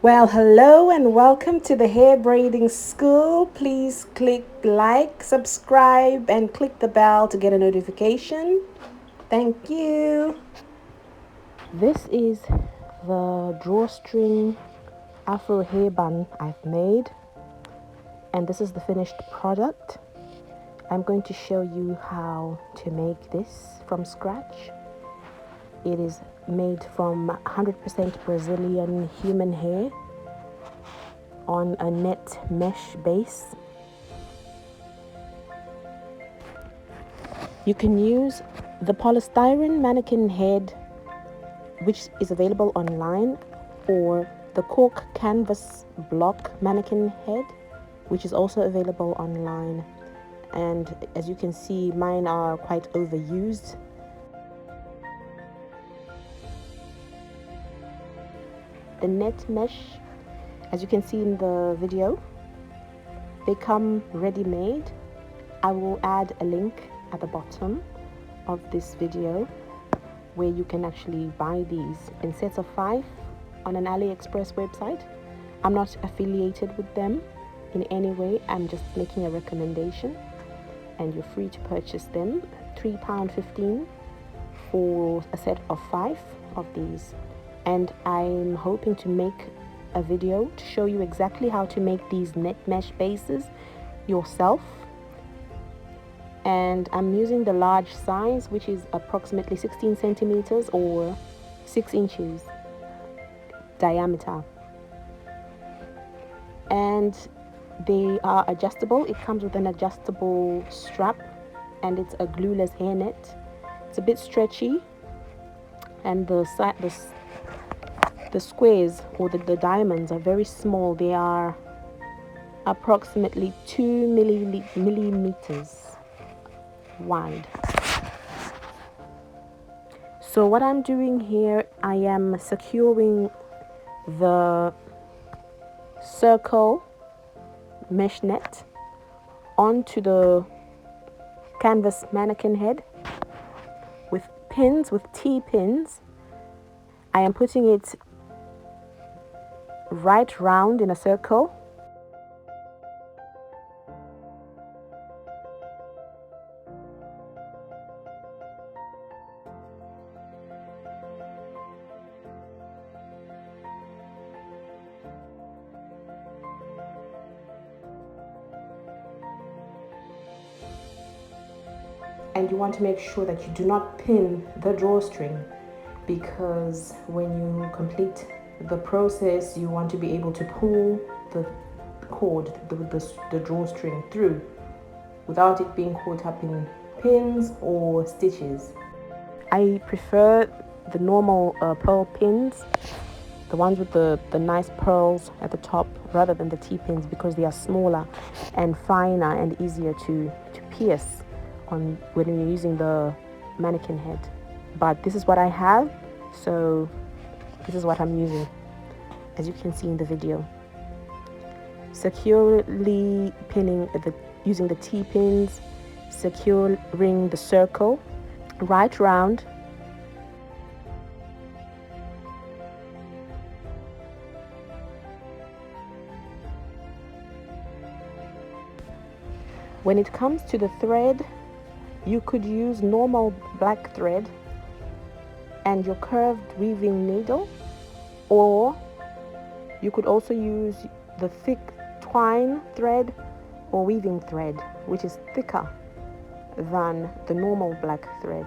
Well, hello and welcome to the hair braiding school. Please click like, subscribe, and click the bell to get a notification. Thank you. This is the drawstring Afro hair bun I've made, and this is the finished product. I'm going to show you how to make this from scratch. It is made from 100% Brazilian human hair on a net mesh base. You can use the polystyrene mannequin head, which is available online, or the cork canvas block mannequin head, which is also available online. And as you can see, mine are quite overused. The net mesh, as you can see in the video, they come ready-made. I will add a link at the bottom of this video where you can actually buy these in sets of 5 on an AliExpress website. I'm not affiliated with them in any way. I'm just making a recommendation, and you're free to purchase them. £3.15 for a set of 5 of these. And I'm hoping to make a video to show you exactly how to make these net mesh bases yourself. And I'm using the large size, which is approximately 16 centimeters or 6 inches diameter. And they are adjustable. It comes with an adjustable strap, and it's a glueless hairnet. It's a bit stretchy, and the squares or the diamonds are very small. They are approximately 2 millimeters wide. So what I'm doing here, I am securing the circle mesh net onto the canvas mannequin head with pins, with T-pins. I am putting it right round in a circle. And you want to make sure that you do not pin the drawstring, because when you complete the process, you want to be able to pull the cord, the drawstring through without it being caught up in pins or stitches. I prefer the normal pearl pins, the ones with the nice pearls at the top, rather than the T-pins, because they are smaller and finer and easier to pierce on when you're using the mannequin head. But this is what I have, so this is what I'm using, as you can see in the video. Securely pinning using the T-pins, securing the circle right round. When it comes to the thread, you could use normal black thread and your curved weaving needle, or you could also use the thick twine thread or weaving thread, which is thicker than the normal black thread.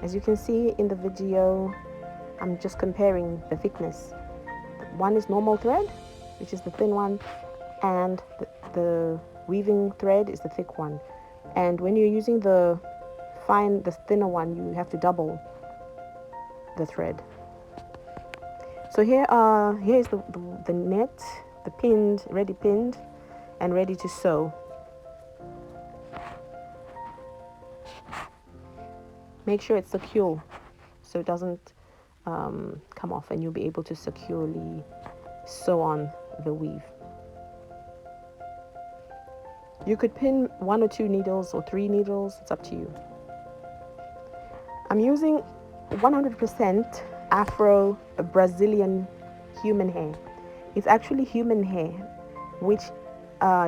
As you can see in the video, I'm just comparing the thickness. One is normal thread, which is the thin one, and the weaving thread is the thick one. And when you're using the thinner one, you have to double the thread. So here is the net, the pinned, ready pinned and ready to sew. Make sure it's secure so it doesn't come off, and you'll be able to securely sew on the weave. You could pin 1 or 2 needles or 3 needles, it's up to you. I'm using 100% Afro Brazilian human hair. It's actually human hair, which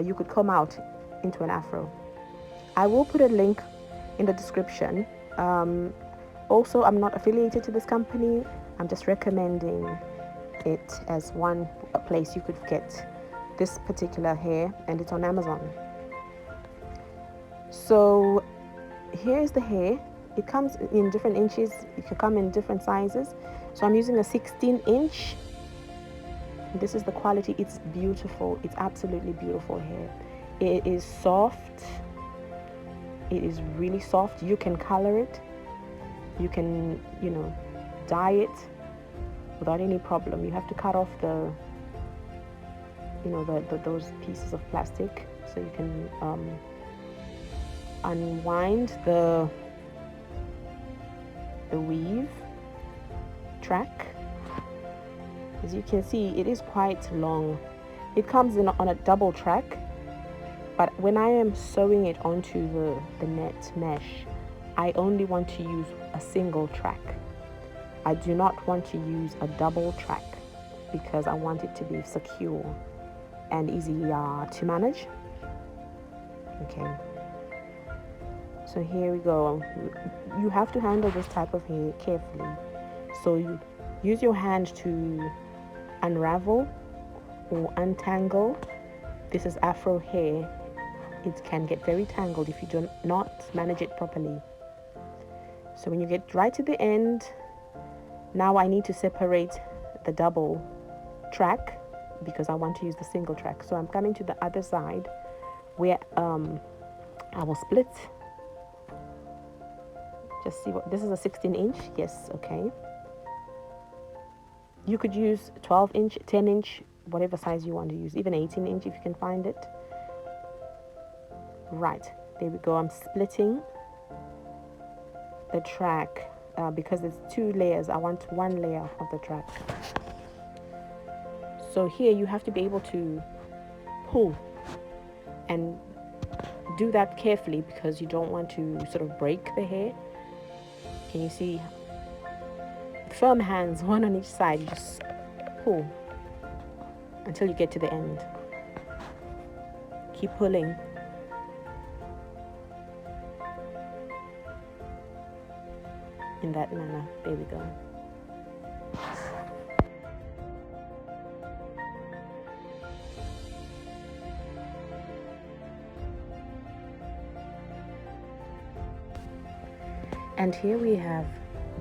you could comb out into an afro. I will put a link in the description. Also, I'm not affiliated to this company. I'm just recommending it as one place you could get this particular hair, and it's on Amazon. So here's the hair. It comes in different inches. It can come in different sizes. So I'm using a 16-inch. This is the quality. It's beautiful. It's absolutely beautiful hair. It is soft. It is really soft. You can color it. You can, dye it without any problem. You have to cut off the those pieces of plastic so you can unwind the weave track. As you can see, it is quite long. It comes in on a double track, but when I am sewing it onto the net mesh, I only want to use a single track. I do not want to use a double track because I want it to be secure and easy to manage. Okay, so here we go. You have to handle this type of hair carefully. So you use your hand to unravel or untangle. This is Afro hair. It can get very tangled if you do not manage it properly. So when you get right to the end, now I need to separate the double track because I want to use the single track. So I'm coming to the other side where I will split. Just see what this is, a 16-inch. Yes, okay. You could use 12-inch, 10-inch, whatever size you want to use, even 18-inch if you can find it. Right, there we go. I'm splitting the track because there's 2 layers. I want 1 layer of the track. So here you have to be able to pull and do that carefully because you don't want to sort of break the hair. Can you see? Firm hands, one on each side. You just pull until you get to the end. Keep pulling. In that manner. There we go. And here we have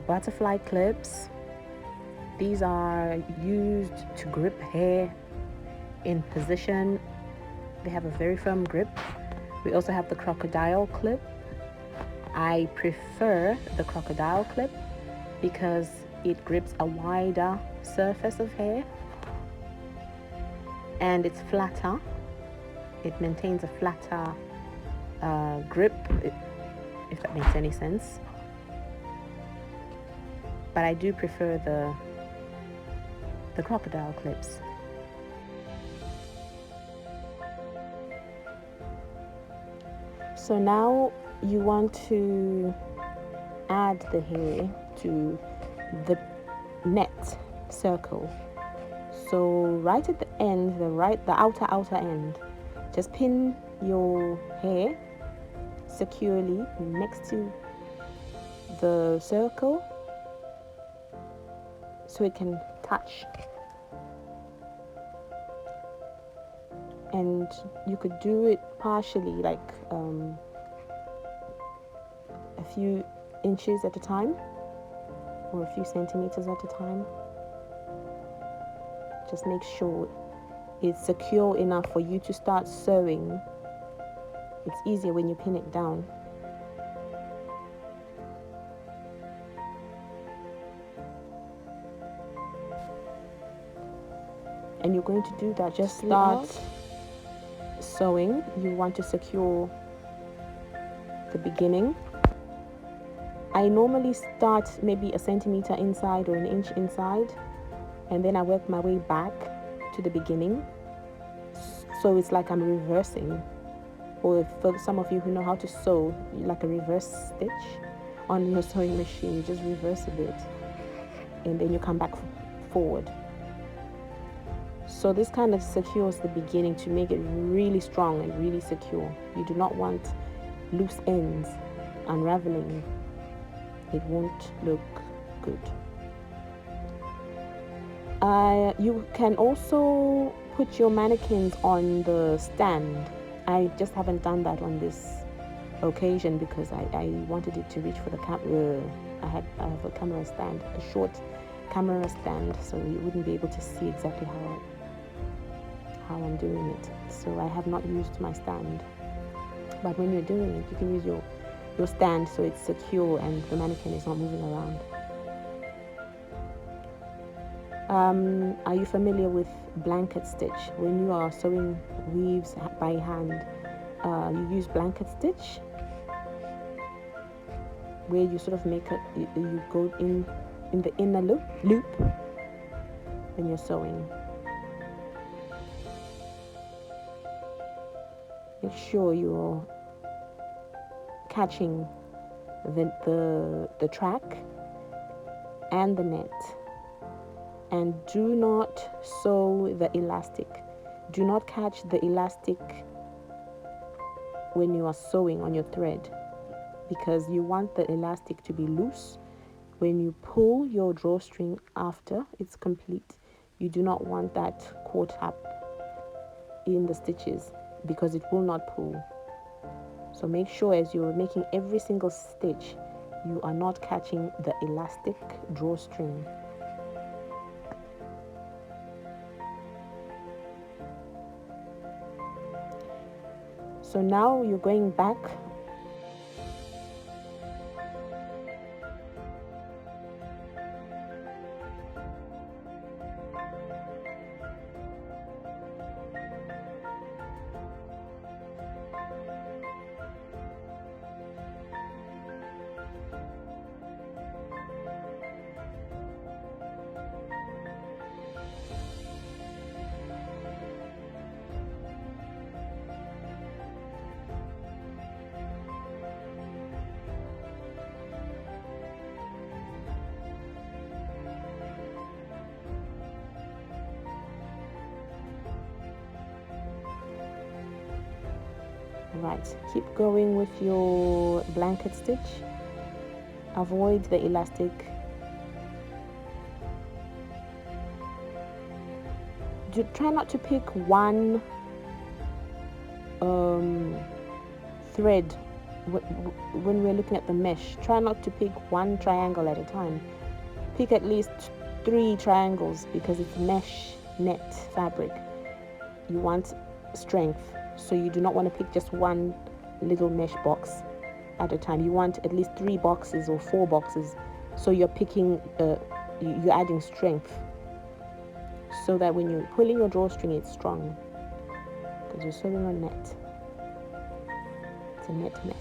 butterfly clips. These are used to grip hair in position. They have a very firm grip. We also have the crocodile clip. I prefer the crocodile clip because it grips a wider surface of hair and it's flatter. It maintains a flatter grip, if that makes any sense. But I do prefer the crocodile clips. So now you want to add the hair to the net circle. So right at the end, the outer end, just pin your hair securely next to the circle so it can touch. And you could do it partially, like a few inches at a time or a few centimeters at a time. Just make sure it's secure enough for you to start sewing. It's easier when you pin it down. And you're going to do that. Just start sewing. You want to secure the beginning. I normally start maybe a centimeter inside or an inch inside, and then I work my way back to the beginning. So it's like I'm reversing, or for some of you who know how to sew, like a reverse stitch. on your sewing machine. You just reverse a bit and then you come back forward. So this kind of secures the beginning to make it really strong and really secure. You do not want loose ends unraveling. It won't look good. You can also put your mannequins on the stand. I just haven't done that on this occasion because I wanted it to reach for the camera. I have a camera stand, a short camera stand, so you wouldn't be able to see exactly how I'm doing it. So I have not used my stand. But when you're doing it, you can use your stand so it's secure and the mannequin is not moving around. Are you familiar with blanket stitch? When you are sewing weaves by hand, you use blanket stitch, where you sort of make you go in the inner loop when you're sewing. Make sure you're catching the track and the net. And do not sew the elastic. Do not catch the elastic when you are sewing on your thread, because you want the elastic to be loose. When you pull your drawstring after it's complete, you do not want that caught up in the stitches because it will not pull. So make sure as you're making every single stitch, you are not catching the elastic drawstring. So now you're going back . Right, keep going with your blanket stitch. Avoid the elastic. Try not to pick one thread when we're looking at the mesh. Try not to pick one triangle at a time. Pick at least 3 triangles because it's mesh net fabric. You want strength. So you do not want to pick just one little mesh box at a time. You want at least 3 boxes or 4 boxes. So you're picking, you're adding strength, so that when you're pulling your drawstring, it's strong. Because you're sewing on net. It's a net mesh.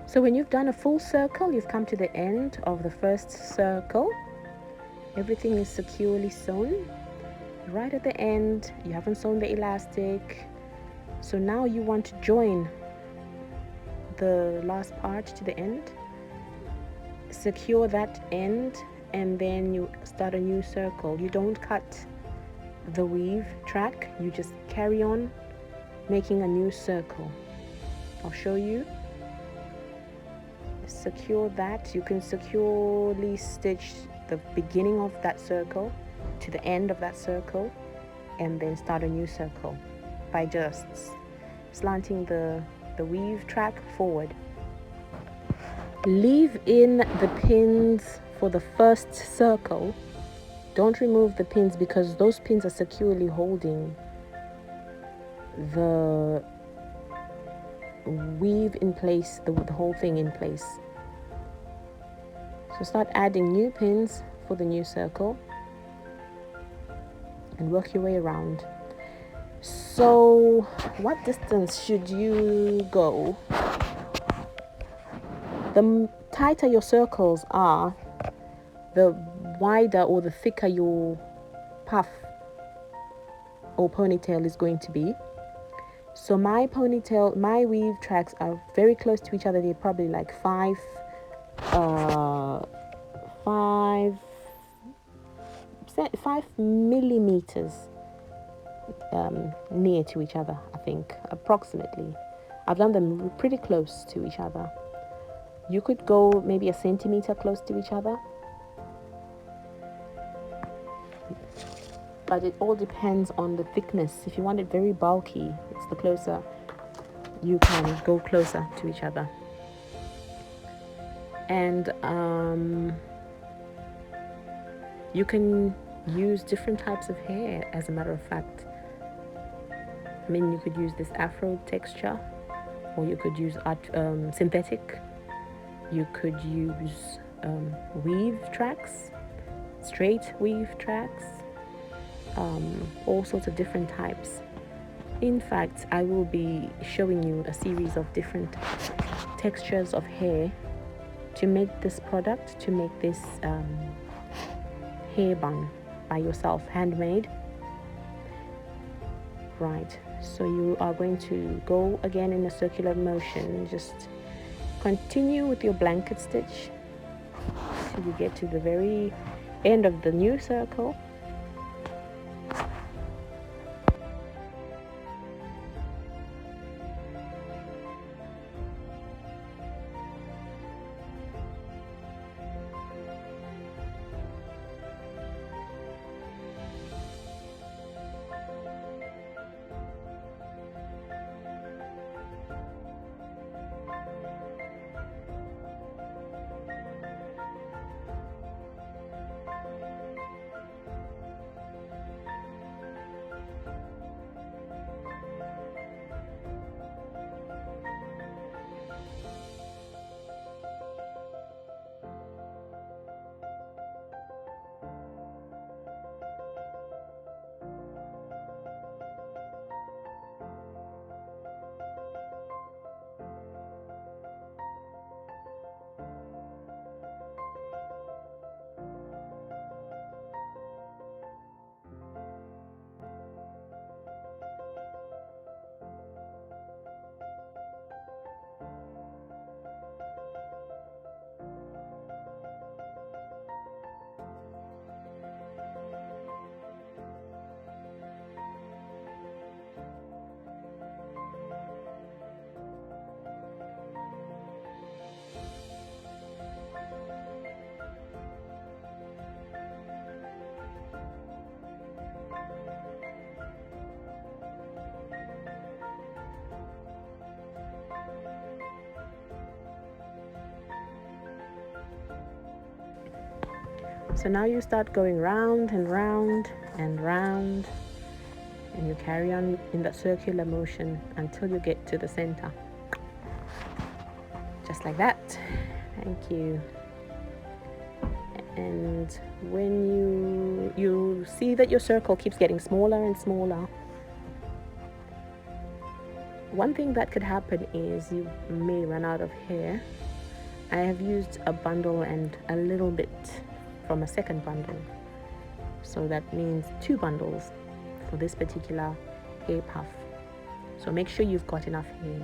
So when you've done a full circle, you've come to the end of the first circle. Everything is securely sewn. Right at the end, you haven't sewn the elastic. So now you want to join the last part to the end. Secure that end and then you start a new circle. You don't cut the weave track. You just carry on making a new circle. I'll show you. secure that, you can securely stitch the beginning of that circle to the end of that circle, and then start a new circle by just slanting the weave track forward. Leave in the pins for the first circle. Don't remove the pins, because those pins are securely holding the weave in place, the whole thing in place. So start adding new pins for the new circle and work your way around. So what distance should you go? The tighter your circles are, the wider or the thicker your puff or ponytail is going to be. So my weave tracks are very close to each other. They're probably like 5 millimeters near to each other, I think, approximately. I've done them pretty close to each other. You could go maybe a centimeter close to each other, but it all depends on the thickness. If you want it very bulky, it's the closer you can go closer to each other. And you can use different types of hair, as a matter of fact. I mean, you could use this Afro texture, or you could use synthetic. You could use weave tracks, straight weave tracks, all sorts of different types. In fact, I will be showing you a series of different textures of hair to make this product, to make this hair bun by yourself, handmade. Right, so you are going to go again in a circular motion. Just continue with your blanket stitch till you get to the very end of the new circle. So now you start going round and round and round, and you carry on in that circular motion until you get to the center. Just like that. Thank you. And when you see that your circle keeps getting smaller and smaller, one thing that could happen is you may run out of hair. I have used a bundle and a little bit from a second bundle, so that means 2 bundles for this particular hair puff. So make sure you've got enough hair.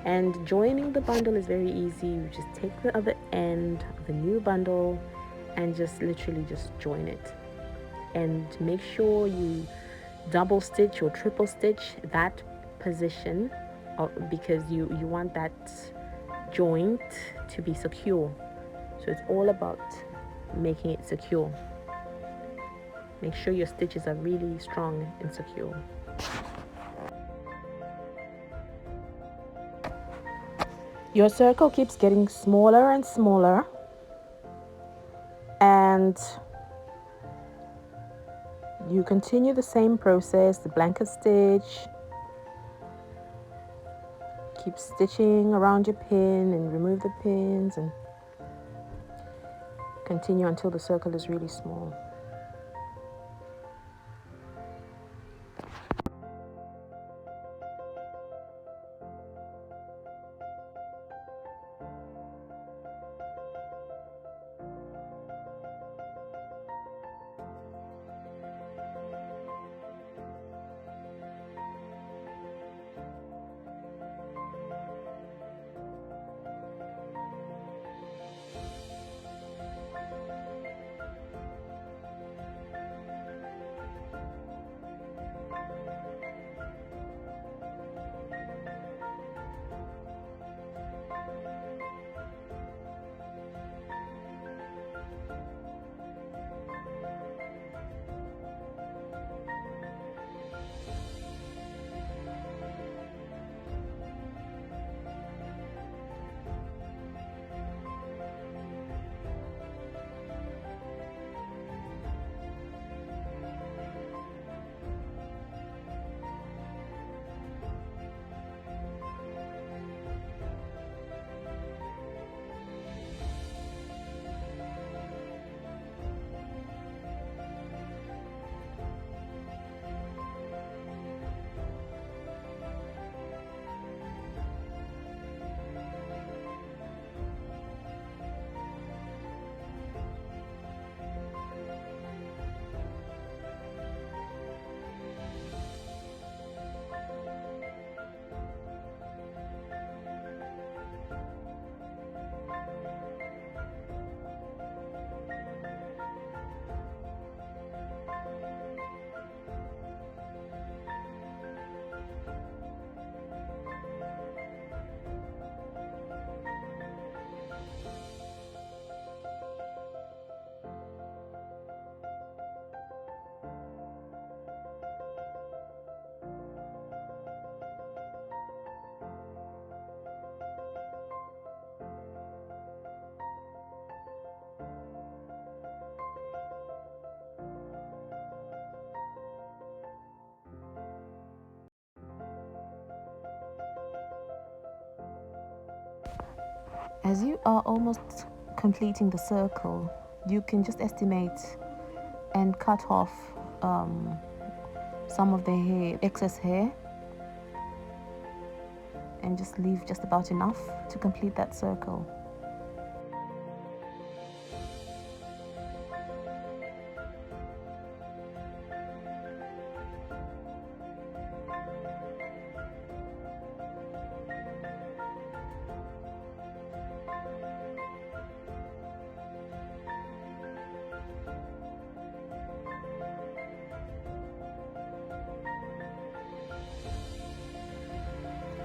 And joining the bundle is very easy. You just take the other end of the new bundle and just literally just join it, and make sure you double stitch or triple stitch that position, because you want that joint to be secure. So it's all about making it secure. Make sure your stitches are really strong and secure. Your circle keeps getting smaller and smaller, and you continue the same process, the blanket stitch. Keep stitching around your pin and remove the pins and continue until the circle is really small. As you are almost completing the circle, you can just estimate and cut off some of the excess hair, and just leave just about enough to complete that circle.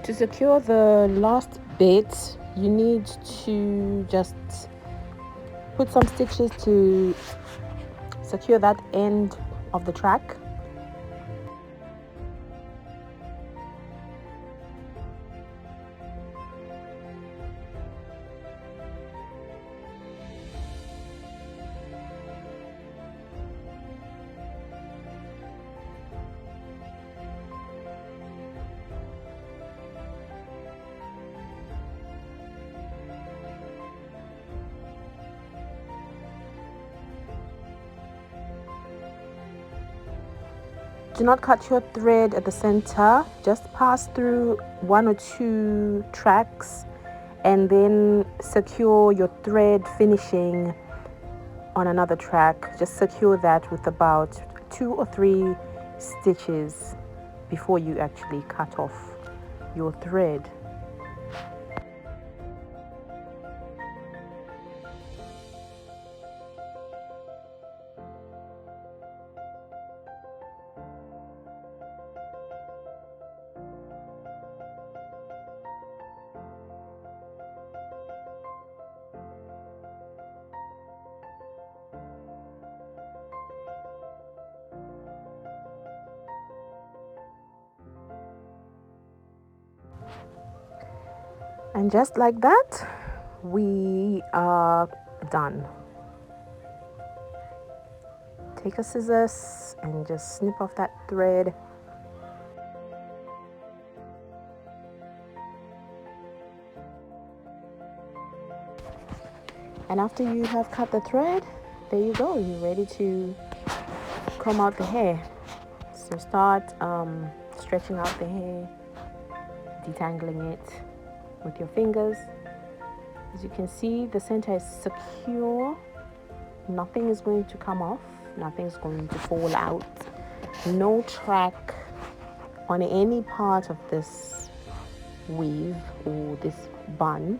To secure the last bit, you need to just put some stitches to secure that end of the track. Do not cut your thread at the center, just pass through 1 or 2 tracks and then secure your thread finishing on another track. Just secure that with about 2 or 3 stitches before you actually cut off your thread. And just like that, we are done. Take a scissors and just snip off that thread. And after you have cut the thread, there you go, you're ready to comb out the hair. So start stretching out the hair, detangling it with your fingers. As you can see, the center is secure. Nothing is going to come off. Nothing is going to fall out. No track on any part of this weave or this bun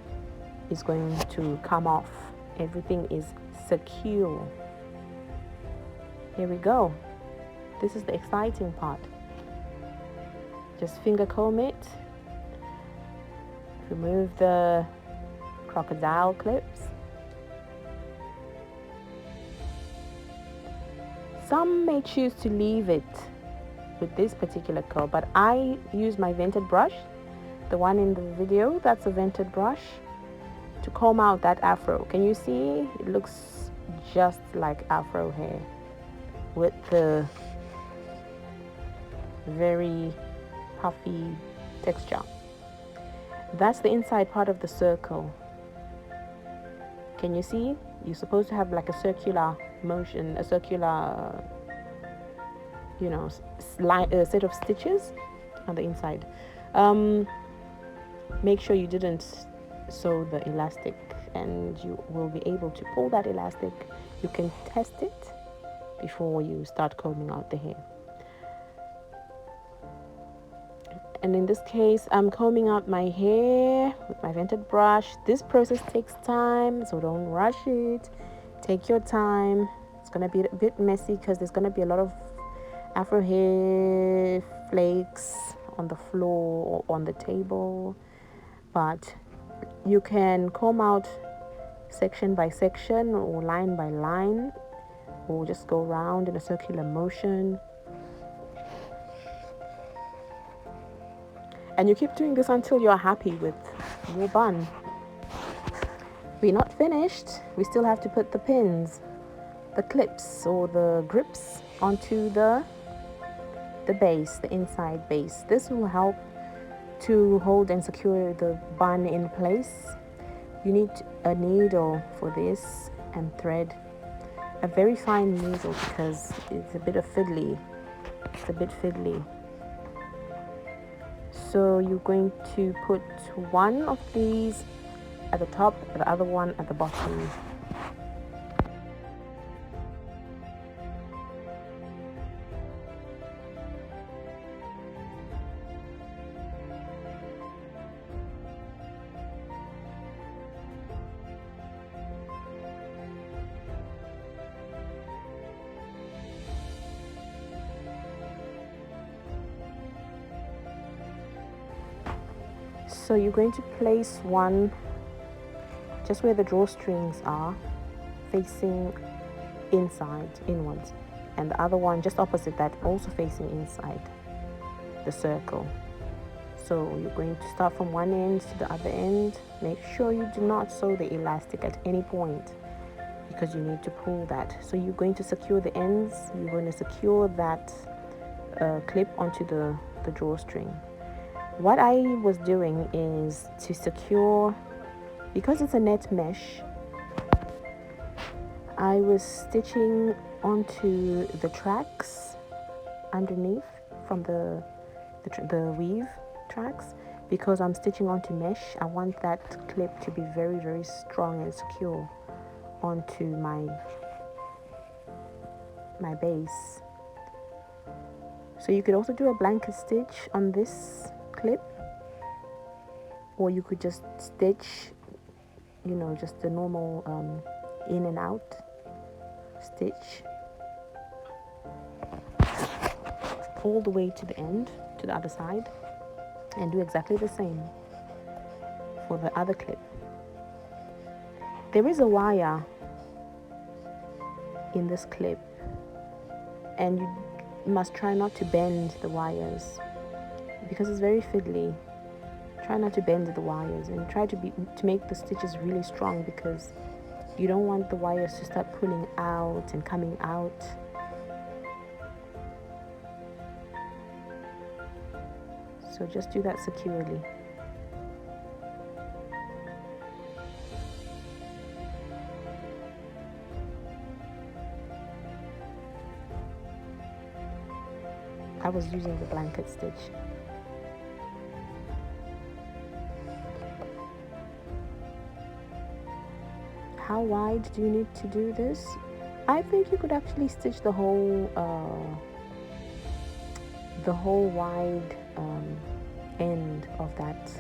is going to come off. Everything is secure. Here we go. This is the exciting part. Just finger comb it. Remove the crocodile clips. Some may choose to leave it with this particular curl, but I use my vented brush, the one in the video, that's a vented brush, to comb out that afro. Can you see? It looks just like afro hair with the very puffy texture. That's the inside part of the circle. Can you see? You're supposed to have like a circular motion, a circular, set of stitches on the inside. Make sure you didn't sew the elastic, and you will be able to pull that elastic. You can test it before you start combing out the hair. And in this case, I'm combing out my hair with my vented brush. This process takes time, so don't rush it. Take your time. It's going to be a bit messy because there's going to be a lot of afro hair flakes on the floor or on the table. But you can comb out section by section or line by line, or just go around in a circular motion. And you keep doing this until you're happy with your bun. We're not finished. We still have to put the pins, the clips or the grips onto the base, the inside base. This will help to hold and secure the bun in place. You need a needle for this and thread. A very fine needle because it's a bit fiddly. It's a bit fiddly. So you're going to put one of these at the top, the other one at the bottom. So you're going to place one just where the drawstrings are, facing inside, inwards, and the other one just opposite that, also facing inside the circle. So you're going to start from one end to the other end. Make sure you do not sew the elastic at any point because you need to pull that. So you're going to secure the ends. You're going to secure that clip onto the drawstring. What I was doing is to secure, because it's a net mesh, I was stitching onto the tracks underneath from the weave tracks. Because I'm stitching onto mesh, I want that clip to be very, very strong and secure onto my base. So you could also do a blanket stitch on this clip, or you could just stitch, just the normal in and out stitch all the way to the end, to the other side, and do exactly the same for the other clip. There is a wire in this clip, and you must try not to bend the wires because it's very fiddly. Try not to bend the wires, and try to make the stitches really strong, because you don't want the wires to start pulling out and coming out. So just do that securely. I was using the blanket stitch. How wide do you need to do this? I think you could actually stitch the whole wide end of that.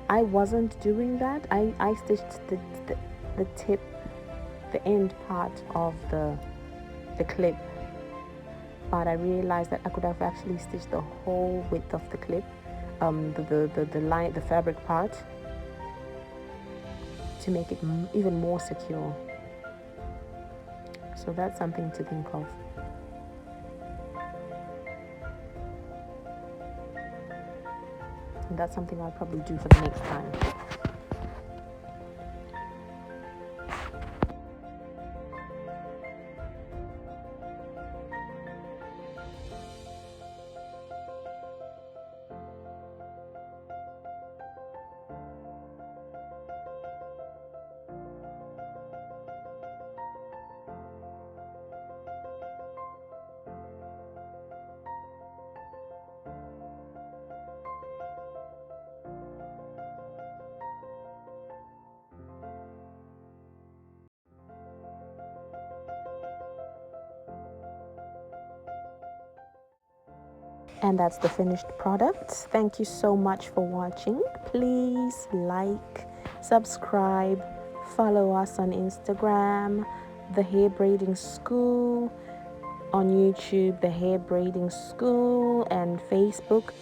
I wasn't doing that. I stitched the tip, the end part of the clip, but I realized that I could have actually stitched the whole width of the clip, the line, the fabric part, to make it even more secure. So that's something to think of. And that's something I'll probably do for the next time. And that's the finished product. Thank you so much for watching. Please like, subscribe, follow us on Instagram, The Hair Braiding School, on YouTube, The Hair Braiding School, and Facebook,